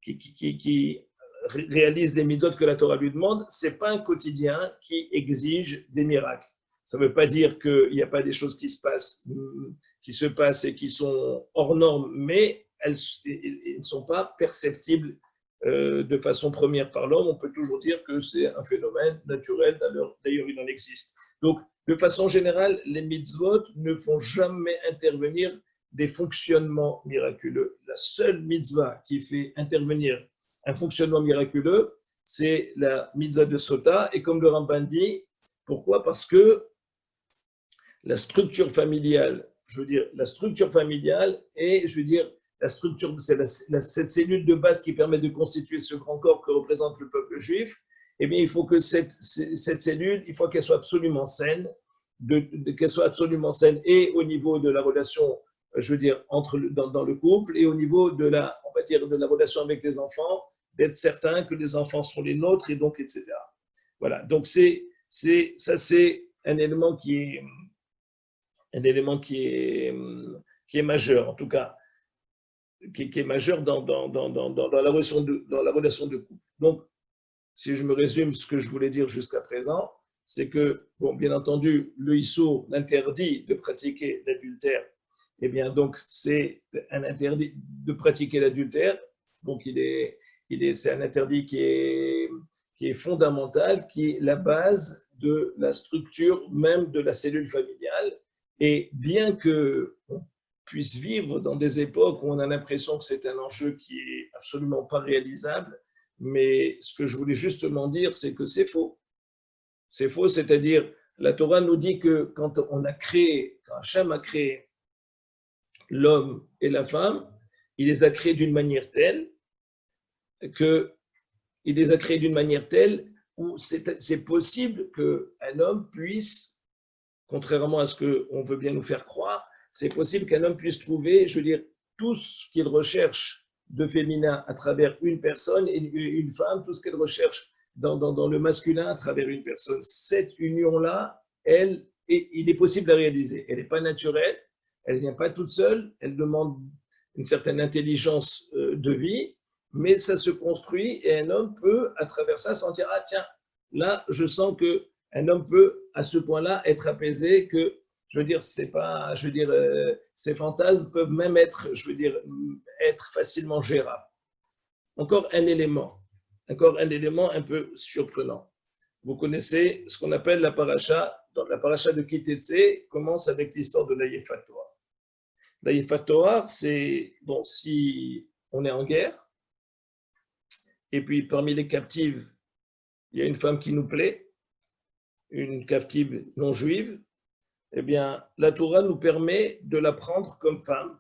qui réalise les mitzvot que la Torah lui demande, ce n'est pas un quotidien qui exige des miracles. Ça ne veut pas dire qu'il n'y a pas des choses qui se passent et qui sont hors normes, mais elles ne sont pas perceptibles de façon première par l'homme. On peut toujours dire que c'est un phénomène naturel, d'ailleurs il en existe. Donc, de façon générale, les mitzvot ne font jamais intervenir des fonctionnements miraculeux. La seule mitzvah qui fait intervenir un fonctionnement miraculeux, c'est la mitzvah de Sota. Et comme le Ramban dit, pourquoi? Parce que la structure familiale, je veux dire, la structure familiale est, je veux dire, la structure, c'est cette cellule de base qui permet de constituer ce grand corps que représente le peuple juif. Eh bien, il faut que cette cellule, il faut qu'elle soit absolument saine, qu'elle soit absolument saine et au niveau de la relation, je veux dire, dans le couple et au niveau de on va dire, de la relation avec les enfants, d'être certain que les enfants sont les nôtres et donc, etc. Voilà. Donc, ça, c'est un élément qui est majeur, en tout cas, qui est majeur dans la relation de couple. Donc, si je me résume ce que je voulais dire jusqu'à présent, c'est que, bon, bien entendu, le Issur, l'interdit de pratiquer l'adultère, eh bien, donc, c'est un interdit de pratiquer l'adultère. Donc, c'est un interdit qui est fondamental, qui est la base de la structure même de la cellule familiale. Et bien qu'on puisse vivre dans des époques où on a l'impression que c'est un enjeu qui est absolument pas réalisable, mais ce que je voulais justement dire, c'est que c'est faux. C'est faux, c'est-à-dire, la Torah nous dit que quand Hachem a créé l'homme et la femme, il les a créés d'une manière telle où c'est possible qu'un homme puisse, contrairement à ce qu'on veut bien nous faire croire, c'est possible qu'un homme puisse trouver, je veux dire, tout ce qu'il recherche de féminin à travers une personne et une femme, tout ce qu'elle recherche dans le masculin à travers une personne. Cette union-là, il est possible de la réaliser. Elle n'est pas naturelle, elle ne vient pas toute seule, elle demande une certaine intelligence de vie, mais ça se construit et un homme peut, à travers ça, sentir, ah tiens, là, je sens qu'un homme peut, à ce point-là, être apaisé, que, je veux dire, ces fantasmes peuvent même être facilement gérables. Encore un élément un peu surprenant. Vous connaissez ce qu'on appelle la paracha. Dans la paracha de Ki Teitzei commence avec l'histoire de l'Ayefat Toar. L'Ayefat Toar, c'est, bon, si on est en guerre, et puis parmi les captives, il y a une femme qui nous plaît, une captive non juive, eh bien, la Torah nous permet de la prendre comme femme.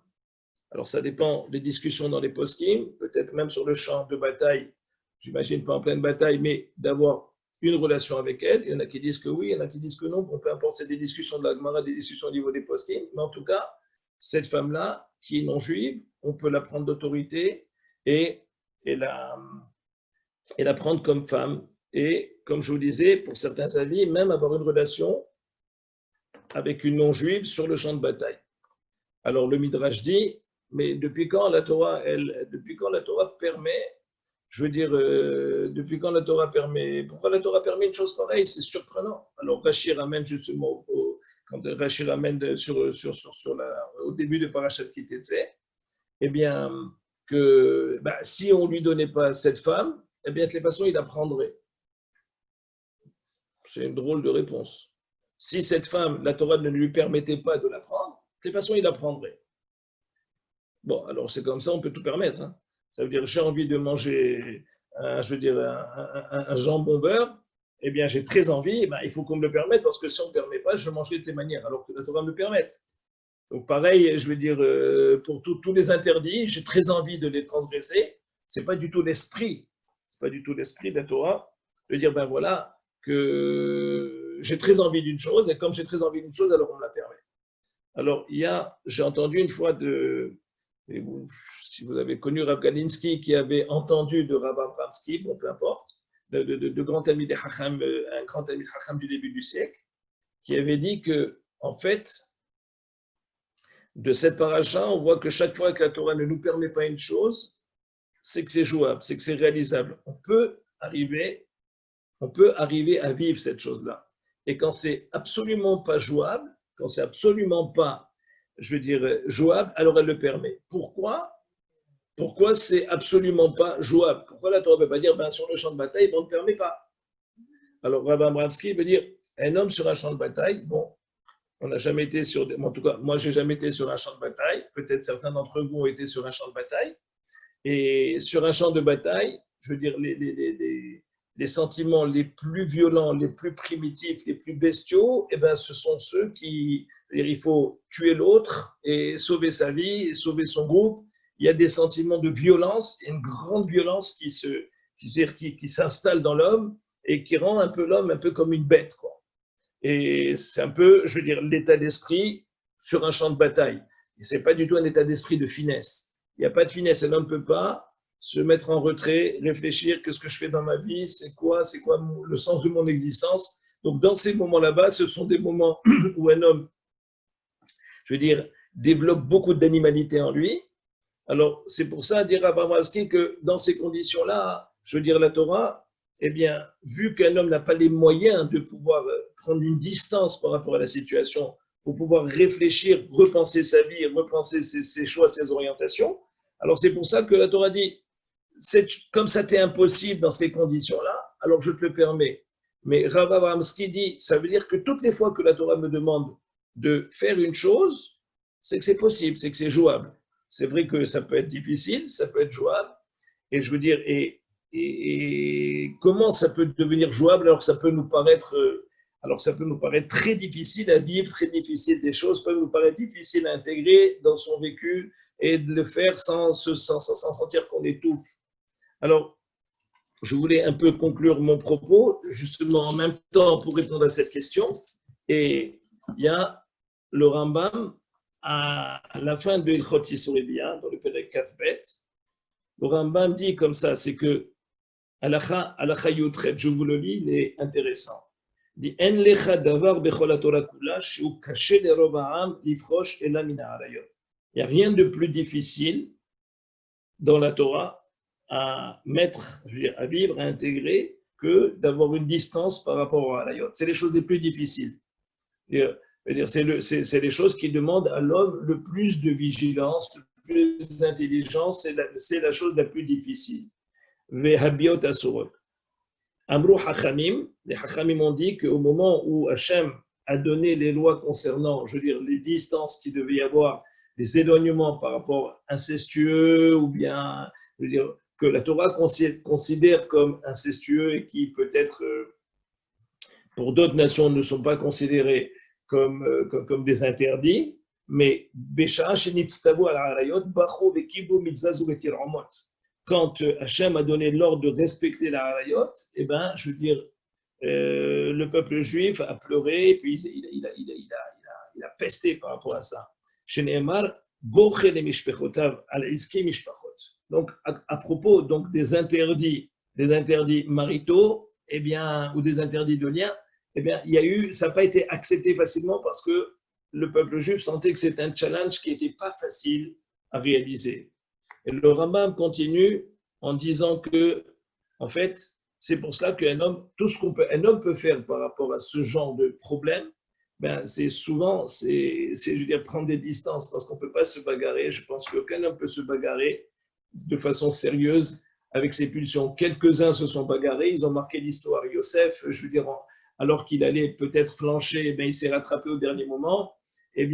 Alors, ça dépend des discussions dans les poskim, peut-être même sur le champ de bataille, j'imagine pas en pleine bataille, mais d'avoir une relation avec elle. Il y en a qui disent que oui, il y en a qui disent que non. Bon, peu importe, c'est des discussions de la Gemara, des discussions au niveau des poskim, mais en tout cas, cette femme-là, qui est non juive, on peut la prendre d'autorité et la prendre comme femme. Et comme je vous disais, pour certains avis, même avoir une relation avec une non-juive sur le champ de bataille. Alors le Midrash dit, mais depuis quand la Torah permet, je veux dire, depuis quand la Torah permet, pourquoi la Torah permet une chose pareille? C'est surprenant. Alors Rashi ramène justement, quand Rashi ramène au début de Parashat Ki Teitzei, eh bien, que si on ne lui donnait pas cette femme, eh bien, de toute façon, il la prendrait. C'est une drôle de réponse. Si cette femme, la Torah ne lui permettait pas de la prendre, de toute façon, il la prendrait. Bon, alors c'est comme ça, on peut tout permettre. Hein. Ça veut dire, j'ai envie de manger, un jambon beurre, eh bien, j'ai très envie, il faut qu'on me le permette, parce que si on ne me permet pas, je mangerai de ces manières, alors que la Torah me permette. Donc, pareil, je veux dire, pour tous les interdits, j'ai très envie de les transgresser. Ce n'est pas du tout l'esprit. C'est pas du tout l'esprit de la Torah de dire, voilà, que j'ai très envie d'une chose, et comme j'ai très envie d'une chose, alors on me la permet. Alors, j'ai entendu une fois si vous avez connu Rav Galinsky, qui avait entendu de Rav Abramsky, bon, peu importe, de grand ami des Chacham, un grand ami de Chacham du début du siècle, qui avait dit que, en fait, de cette paracha, on voit que chaque fois que la Torah ne nous permet pas une chose, c'est que c'est jouable, c'est que c'est réalisable. On peut arriver à vivre cette chose-là. Et quand c'est absolument pas jouable, quand c'est absolument pas, jouable, alors elle le permet. Pourquoi c'est absolument pas jouable? Pourquoi la Torah ne peut pas dire, sur le champ de bataille, on ne permet pas? Alors, Rav Abramsky veut dire, un homme sur un champ de bataille, bon, on n'a jamais été en tout cas, moi, j'ai jamais été sur un champ de bataille. Peut-être certains d'entre vous ont été sur un champ de bataille. Et sur un champ de bataille, je veux dire, les sentiments les plus violents, les plus primitifs, les plus bestiaux, ce sont ceux qui, il faut tuer l'autre et sauver sa vie, et sauver son groupe. Il y a des sentiments de violence, une grande violence qui s'installe dans l'homme et qui rend un peu l'homme un peu comme une bête, quoi. Et c'est un peu, l'état d'esprit sur un champ de bataille. Et ce n'est pas du tout un état d'esprit de finesse. Il n'y a pas de finesse. Un homme ne peut pas se mettre en retrait, réfléchir que ce que je fais dans ma vie, c'est quoi le sens de mon existence. Donc, dans ces moments-là-bas, ce sont des moments où un homme, développe beaucoup d'animalité en lui. Alors, c'est pour ça, dire à Bamraski que dans ces conditions-là, la Torah, eh bien, vu qu'un homme n'a pas les moyens de pouvoir prendre une distance par rapport à la situation, pour pouvoir réfléchir, repenser sa vie, repenser ses choix, ses orientations, alors c'est pour ça que la Torah dit, comme ça t'est impossible dans ces conditions-là, alors je te le permets. Mais Rav Abramsky dit, ça veut dire que toutes les fois que la Torah me demande de faire une chose, c'est que c'est possible, c'est que c'est jouable. C'est vrai que ça peut être difficile, ça peut être jouable, et et comment ça peut devenir jouable alors que ça peut nous paraître très difficile à vivre, très difficile, des choses peuvent nous paraître difficiles à intégrer dans son vécu et de le faire sans sentir qu'on étouffe. Alors, je voulais un peu conclure mon propos, justement en même temps pour répondre à cette question. Et il y a le Rambam à la fin de Ilchot Yisroel, dans le Perek Kaf Bet. Le Rambam dit comme ça, c'est que Alakha Yutret, je vous le lis, il est intéressant. Il dit En lecha davar bechol haTorah kula shehu kashe lerov ha'am lifrosh ela min ha'arayot. Il n'y a rien de plus difficile dans la Torah à vivre, à intégrer, que d'avoir une distance par rapport aux harayot. C'est les choses les plus difficiles. C'est les choses qui demandent à l'homme le plus de vigilance, le plus d'intelligence, c'est la chose la plus difficile. Vehabiot asurot. Amrou Hachamim, les Hachamim ont dit qu'au moment où Hachem a donné les lois concernant, les distances qu'il devait y avoir, les éloignements par rapport incestueux, ou bien, que la Torah considère comme incestueux et qui peut-être, pour d'autres nations, ne sont pas considérés comme des interdits, mais Bécha, Shenitztavu al-Harayot, Bacho vekibu mitzazu vetiromot. Quand Hachem a donné l'ordre de respecter la harayot, le peuple juif a pleuré, et puis il a pesté par rapport à ça. Sheneemar, boche le mishpechotav al iski mishpachot. Donc, à propos des interdits maritaux, ou des interdits de lien, ça n'a pas été accepté facilement parce que le peuple juif sentait que c'était un challenge qui n'était pas facile à réaliser. Et le Rambam continue en disant que, en fait, c'est pour cela qu'un homme, tout ce qu'un homme peut faire par rapport à ce genre de problème, c'est souvent, prendre des distances parce qu'on ne peut pas se bagarrer. Je pense qu'aucun homme peut se bagarrer de façon sérieuse avec ses pulsions. Quelques-uns se sont bagarrés, ils ont marqué l'histoire. Yosef, je veux dire, alors qu'il allait peut-être flancher, il s'est rattrapé au dernier moment. Je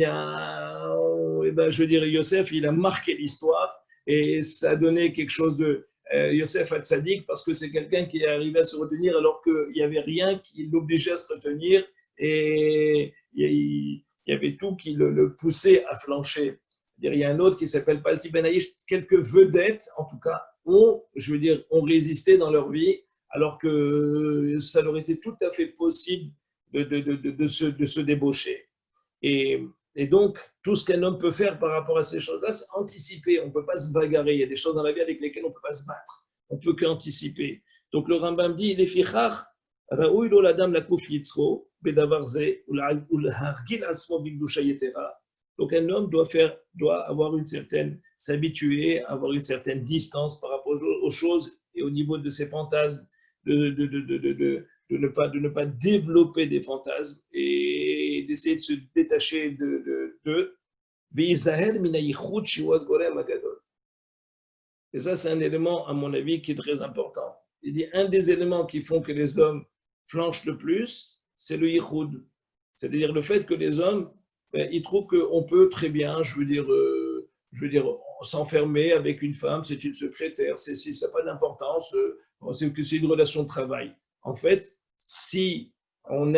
veux dire, Yosef, il a marqué l'histoire et ça a donné quelque chose de Yosef Hatzadik parce que c'est quelqu'un qui est arrivé à se retenir alors qu'il n'y avait rien qui l'obligeait à se retenir et il y avait tout qui le poussait à flancher. Il y a un autre qui s'appelle Palti Ben Aïch. Quelques vedettes, en tout cas, ont résisté dans leur vie alors que ça leur était tout à fait possible de se débaucher. Et donc, tout ce qu'un homme peut faire par rapport à ces choses-là, c'est anticiper. On ne peut pas se bagarrer. Il y a des choses dans la vie avec lesquelles on ne peut pas se battre. On ne peut qu'anticiper. Donc, le Rambam dit, les fichach, raoui lo ladam lakuf yitzro, bedavarze, ou l'hargil asmo bigdusha yetera. Donc, un homme doit avoir une certaine, s'habituer, avoir une certaine distance par rapport aux choses et au niveau de ses fantasmes, de ne pas développer des fantasmes et d'essayer de se détacher de et ça, c'est un élément, à mon avis, qui est très important. Il dit un des éléments qui font que les hommes flanchent le plus, c'est le yichud. C'est-à-dire le fait que les hommes, ils trouvent qu'on peut très bien, je veux dire, s'enfermer avec une femme, c'est une secrétaire, ça n'a pas d'importance, c'est une relation de travail. En fait, si on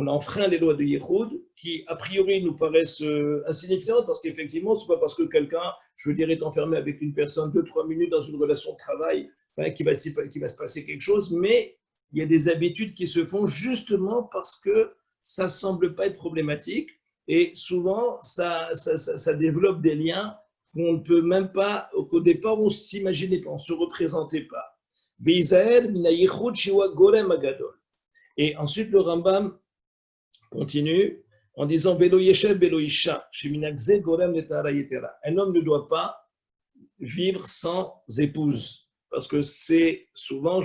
enfreint les lois de Yichud, qui a priori nous paraissent insignifiantes, parce qu'effectivement, ce n'est pas parce que quelqu'un, est enfermé avec une personne 2-3 minutes dans une relation de travail qu'il va se passer quelque chose, mais il y a des habitudes qui se font justement parce que ça ne semble pas être problématique, et souvent, ça développe des liens qu'on ne peut même pas, qu'au départ, on ne s'imaginait pas, on ne se représentait pas. Et ensuite, le Rambam continue en disant un homme ne doit pas vivre sans épouse. Parce que c'est souvent,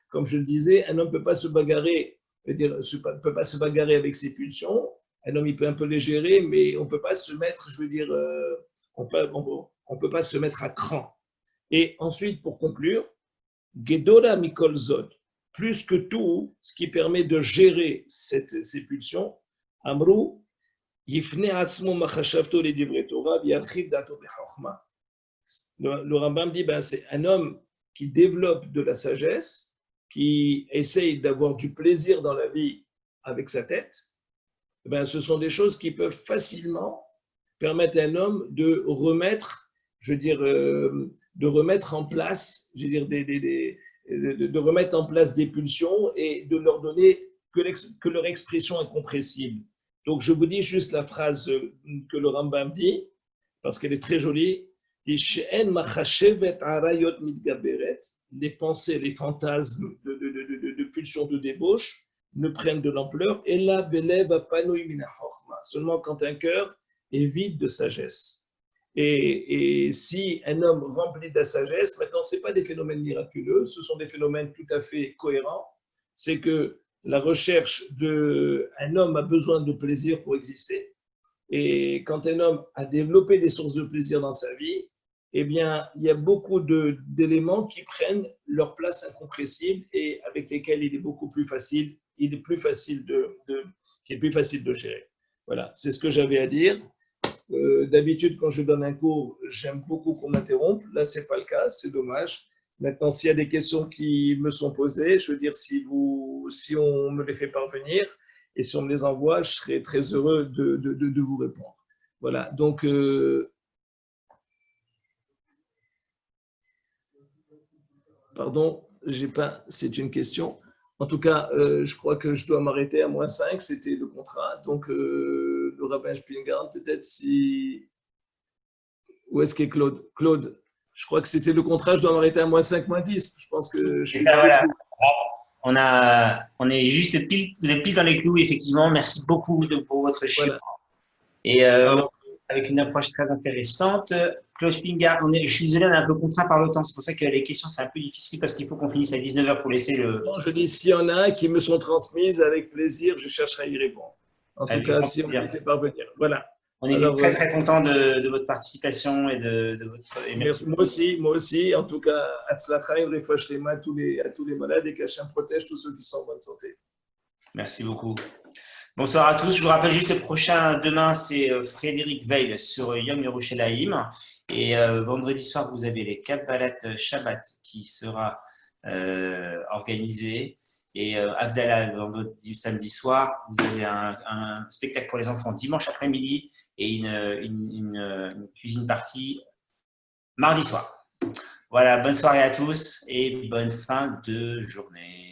comme je le disais, un homme ne peut pas se bagarrer, peut pas se bagarrer avec ses pulsions. Un homme, il peut un peu les gérer, mais on ne peut pas se mettre, on peut pas se mettre à cran. Et ensuite, pour conclure, Gedora Mikol Zod, plus que tout, ce qui permet de gérer ces pulsions, Amrou, Yifne Atzmo Machashavto le Divrei Torah, Yarchid Dato Bechachma. Le Rambam dit, c'est un homme qui développe de la sagesse, qui essaye d'avoir du plaisir dans la vie avec sa tête. Ce sont des choses qui peuvent facilement permettre à un homme de remettre, de remettre en place, de remettre en place des pulsions et de leur donner que leur expression est compressible. Donc, je vous dis juste la phrase que le Rambam dit, parce qu'elle est très jolie. Les pensées, les fantasmes de pulsions de débauche ne prennent de l'ampleur. Et là, seulement quand un cœur est vide de sagesse. Et si un homme rempli de la sagesse, maintenant, ce n'est pas des phénomènes miraculeux, ce sont des phénomènes tout à fait cohérents. C'est que la recherche d'un homme a besoin de plaisir pour exister. Et quand un homme a développé des sources de plaisir dans sa vie, eh bien, il y a beaucoup d'éléments qui prennent leur place incompressible et avec lesquels il est plus facile de gérer. Voilà, c'est ce que j'avais à dire. D'habitude, quand je donne un cours, j'aime beaucoup qu'on m'interrompe. Là, ce n'est pas le cas, c'est dommage. Maintenant, s'il y a des questions qui me sont posées, je veux dire, si on me les fait parvenir et si on me les envoie, je serai très heureux de vous répondre. Voilà, donc… Pardon, c'est une question. En tout cas, je crois que je dois m'arrêter à -5, c'était le contrat. Donc, le rabbin Spingard, peut-être si… Où est-ce qu'est Claude? Claude, je crois que c'était le contrat, je dois m'arrêter à -5, -10. Je pense que je suis… Ça, voilà. On est juste pile, vous êtes pile dans les clous, effectivement. Merci beaucoup pour votre chiffre. Voilà. Et avec une approche très intéressante. Claude Spingard, je suis désolé, on est un peu contraint par le temps. C'est pour ça que les questions, c'est un peu difficile parce qu'il faut qu'on finisse à 19h pour laisser le… Non, je dis, s'il y en a un qui me sont transmises, avec plaisir, je chercherai à y répondre. En tout cas, si on me les fait parvenir. Voilà. On était Alors, très, très contents de votre participation et de votre. Et merci. Moi aussi. En tout cas, Hatzlacha et Refashlema à tous les malades et qu'Hachem protège tous ceux qui sont en bonne santé. Merci beaucoup. Bonsoir à tous. Je vous rappelle juste le prochain demain, c'est Frédéric Veil sur Yom Yerushalayim. Et vendredi soir, vous avez les Kabbalat Shabbat qui sera organisé. Et Avdallah, samedi soir, vous avez un spectacle pour les enfants dimanche après-midi et une cuisine partie mardi soir. Voilà, bonne soirée à tous et bonne fin de journée.